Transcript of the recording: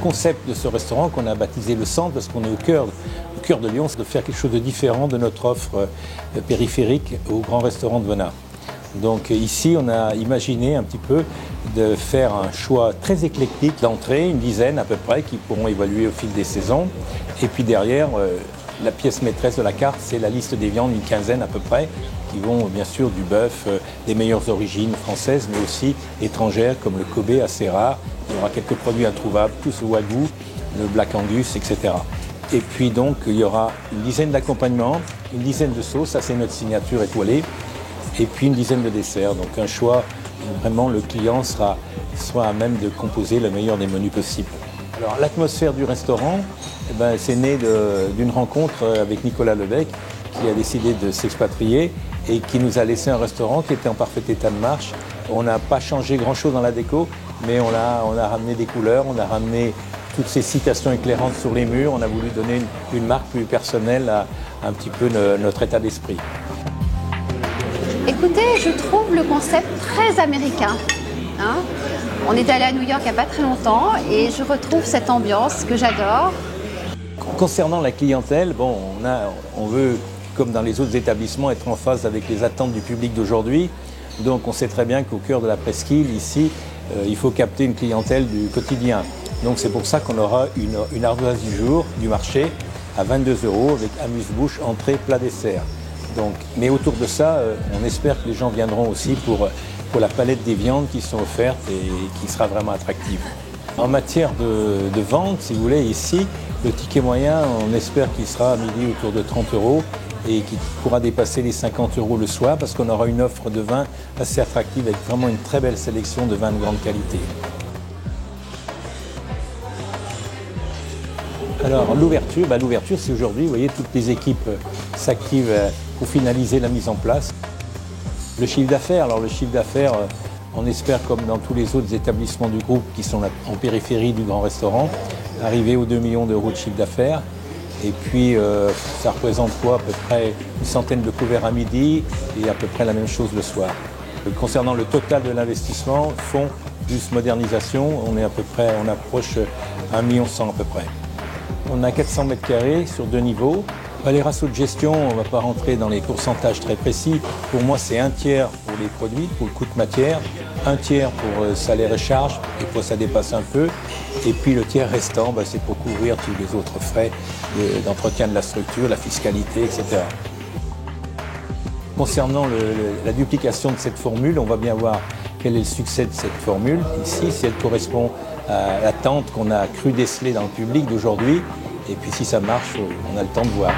concept de ce restaurant qu'on a baptisé le Centre, parce qu'on est au cœur de Lyon, c'est de faire quelque chose de différent de notre offre périphérique au grand restaurant de Venat. Donc ici, on a imaginé un petit peu de faire un choix très éclectique d'entrées, une dizaine à peu près, qui pourront évoluer au fil des saisons. Et puis derrière, la pièce maîtresse de la carte, c'est la liste des viandes, une quinzaine à peu près, qui vont bien sûr du bœuf, des meilleures origines françaises, mais aussi étrangères, comme le Kobe, assez rare. Il y aura quelques produits introuvables, tous le Wagyu, le Black Angus, etc. Et puis donc, il y aura une dizaine d'accompagnements, une dizaine de sauces, ça c'est notre signature étoilée, et puis une dizaine de desserts. Donc un choix, vraiment le client sera à même de composer le meilleur des menus possibles. Alors l'atmosphère du restaurant, c'est né d'une rencontre avec Nicolas Lebec, qui a décidé de s'expatrier et qui nous a laissé un restaurant qui était en parfait état de marche. On n'a pas changé grand-chose dans la déco, mais on a ramené des couleurs, on a ramené toutes ces citations éclairantes sur les murs. On a voulu donner une marque plus personnelle à un petit peu notre état d'esprit. Écoutez, je trouve le concept très américain. On est allé à New York il n'y a pas très longtemps et je retrouve cette ambiance que j'adore. Concernant la clientèle, on veut, comme dans les autres établissements, être en phase avec les attentes du public d'aujourd'hui. Donc on sait très bien qu'au cœur de la presqu'île, ici, il faut capter une clientèle du quotidien. Donc c'est pour ça qu'on aura une ardoise du jour, du marché, à 22 € avec amuse-bouche, entrée, plat, dessert. Donc, mais autour de ça, on espère que les gens viendront aussi pour la palette des viandes qui sont offertes et qui sera vraiment attractive. En matière de vente, si vous voulez, ici, le ticket moyen, on espère qu'il sera à midi autour de 30 € et qu'il pourra dépasser les 50 € le soir parce qu'on aura une offre de vin assez attractive avec vraiment une très belle sélection de vins de grande qualité. Alors l'ouverture, c'est aujourd'hui, vous voyez, toutes les équipes s'activent pour finaliser la mise en place. Le chiffre d'affaires, on espère, comme dans tous les autres établissements du groupe qui sont en périphérie du grand restaurant, arriver aux 2 millions € de chiffre d'affaires. Et puis, ça représente quoi? À peu près une centaine de couverts à midi et à peu près la même chose le soir. Concernant le total de l'investissement, fonds plus modernisation, on approche 1,1 million à peu près. On a 400 mètres carrés sur 2 niveaux. Les ratios de gestion, on ne va pas rentrer dans les pourcentages très précis. Pour moi, c'est 1/3 pour les produits, pour le coût de matière, 1/3 pour salaire et charges, et pour ça dépasse un peu. Et puis le tiers restant, c'est pour couvrir tous les autres frais d'entretien de la structure, la fiscalité, etc. Concernant la duplication de cette formule, on va bien voir quel est le succès de cette formule. Ici, si elle correspond à l'attente qu'on a cru déceler dans le public d'aujourd'hui, et puis si ça marche, on a le temps de voir.